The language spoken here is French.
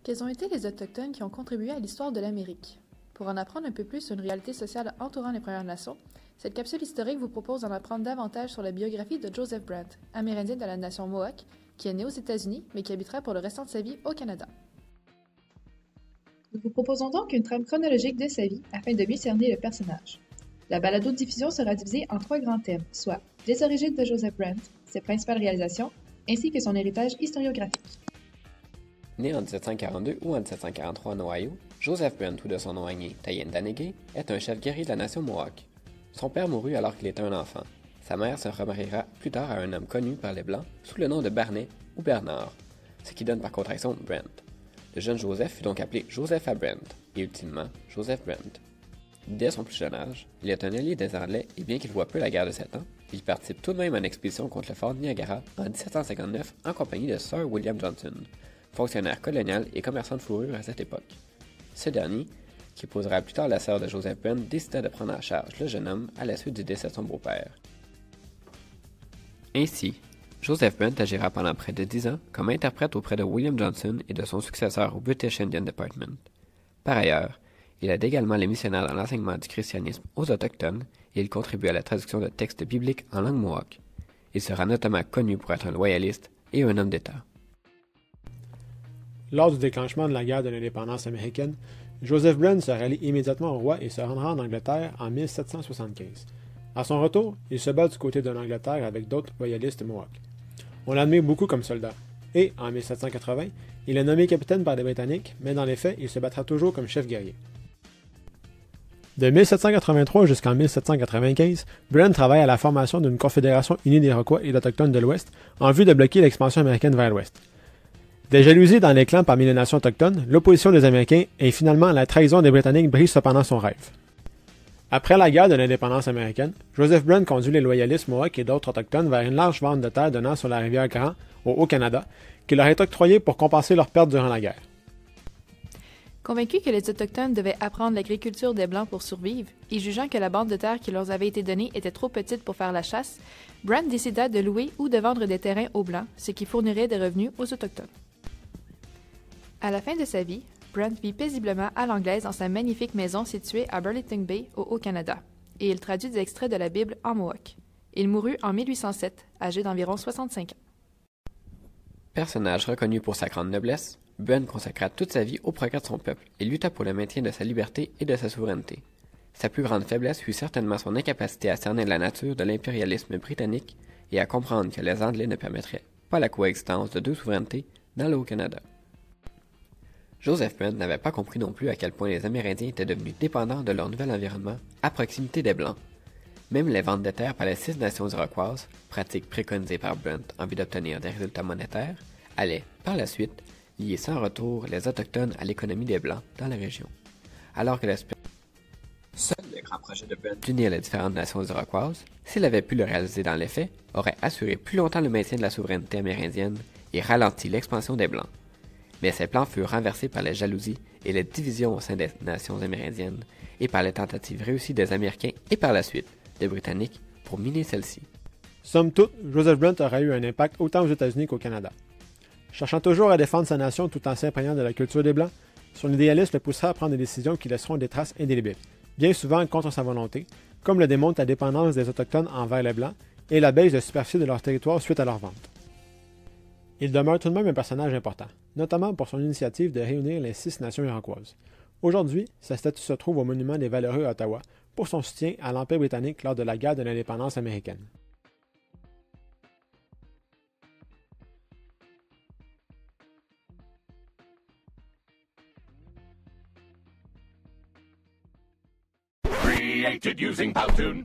Quels ont été les Autochtones qui ont contribué à l'histoire de l'Amérique? Pour en apprendre un peu plus sur une réalité sociale entourant les Premières Nations, cette capsule historique vous propose d'en apprendre davantage sur la biographie de Joseph Brant, amérindien de la nation Mohawk, qui est né aux États-Unis, mais qui habitera pour le restant de sa vie au Canada. Nous vous proposons donc une trame chronologique de sa vie afin de mieux cerner le personnage. La balado-diffusion sera divisée en 3 grands thèmes, soit les origines de Joseph Brant, ses principales réalisations, ainsi que son héritage historiographique. Né en 1742 ou en 1743 en Ohio, Joseph Brant, ou de son nom agné Tayen Danegay, est un chef guerrier de la nation Mohawk. Son père mourut alors qu'il était un enfant. Sa mère se remariera plus tard à un homme connu par les Blancs sous le nom de Barnet ou Bernard, ce qui donne par contraction Brant. Le jeune Joseph fut donc appelé Joseph à Brant, et ultimement Joseph Brant. Dès son plus jeune âge, il est un allié des Anglais et bien qu'il voit peu la guerre de 7 ans, il participe tout de même à une expédition contre le fort de Niagara en 1759 en compagnie de Sir William Johnson, fonctionnaire colonial et commerçant de fourrure à cette époque. Ce dernier, qui épousera plus tard la sœur de Joseph Brant, décida de prendre en charge le jeune homme à la suite du décès de son beau-père. Ainsi, Joseph Brant agira pendant près de 10 ans comme interprète auprès de William Johnson et de son successeur au British Indian Department. Par ailleurs, il aide également les missionnaires dans l'enseignement du christianisme aux Autochtones et il contribue à la traduction de textes bibliques en langue mohawk. Il sera notamment connu pour être un loyaliste et un homme d'État. Lors du déclenchement de la guerre de l'indépendance américaine, Joseph Brant se rallie immédiatement au roi et se rendra en Angleterre en 1775. À son retour, il se bat du côté de l'Angleterre avec d'autres loyalistes mohawks. On l'admire beaucoup comme soldat, et, en 1780, il est nommé capitaine par les Britanniques, mais dans les faits, il se battra toujours comme chef guerrier. De 1783 jusqu'en 1795, Brant travaille à la formation d'une confédération unie d'Iroquois et d'Autochtones de l'Ouest en vue de bloquer l'expansion américaine vers l'Ouest. Des jalousies dans les clans parmi les nations autochtones, l'opposition des Américains et finalement la trahison des Britanniques brise cependant son rêve. Après la guerre de l'indépendance américaine, Joseph Brant conduit les loyalistes Mohawks et d'autres autochtones vers une large bande de terre donnant sur la rivière Grand, au Haut-Canada, qui leur est octroyée pour compenser leurs pertes durant la guerre. Convaincus que les Autochtones devaient apprendre l'agriculture des Blancs pour survivre, et jugeant que la bande de terre qui leur avait été donnée était trop petite pour faire la chasse, Brant décida de louer ou de vendre des terrains aux Blancs, ce qui fournirait des revenus aux Autochtones. À la fin de sa vie, Brant vit paisiblement à l'anglaise dans sa magnifique maison située à Burlington Bay, au Haut-Canada, et il traduit des extraits de la Bible en Mohawk. Il mourut en 1807, âgé d'environ 65 ans. Personnage reconnu pour sa grande noblesse, Brant consacra toute sa vie au progrès de son peuple et lutta pour le maintien de sa liberté et de sa souveraineté. Sa plus grande faiblesse fut certainement son incapacité à cerner la nature de l'impérialisme britannique et à comprendre que les Anglais ne permettraient pas la coexistence de deux souverainetés dans le Haut-Canada. Joseph Brant n'avait pas compris non plus à quel point les Amérindiens étaient devenus dépendants de leur nouvel environnement à proximité des Blancs. Même les ventes de terre par les 6 nations iroquoises, pratique préconisée par Brant en vue d'obtenir des résultats monétaires, allaient, par la suite, lier sans retour les Autochtones à l'économie des Blancs dans la région. Alors que seul le grand projet de Brant d'unir les différentes nations iroquoises, s'il avait pu le réaliser dans les faits, aurait assuré plus longtemps le maintien de la souveraineté amérindienne et ralenti l'expansion des Blancs. Mais ces plans furent renversés par les jalousies et les divisions au sein des nations amérindiennes et par les tentatives réussies des Américains et par la suite des Britanniques pour miner celles-ci. Somme toute, Joseph Brant aura eu un impact autant aux États-Unis qu'au Canada. Cherchant toujours à défendre sa nation tout en s'imprégnant de la culture des Blancs, son idéalisme le poussera à prendre des décisions qui laisseront des traces indélébiles, bien souvent contre sa volonté, comme le démontre la dépendance des Autochtones envers les Blancs et la baisse de superficie de leur territoire suite à leur vente. Il demeure tout de même un personnage important, notamment pour son initiative de réunir les 6 nations iroquoises. Aujourd'hui, sa statue se trouve au Monument des Valeureux à Ottawa pour son soutien à l'Empire britannique lors de la guerre de l'indépendance américaine. Created using Powtoon.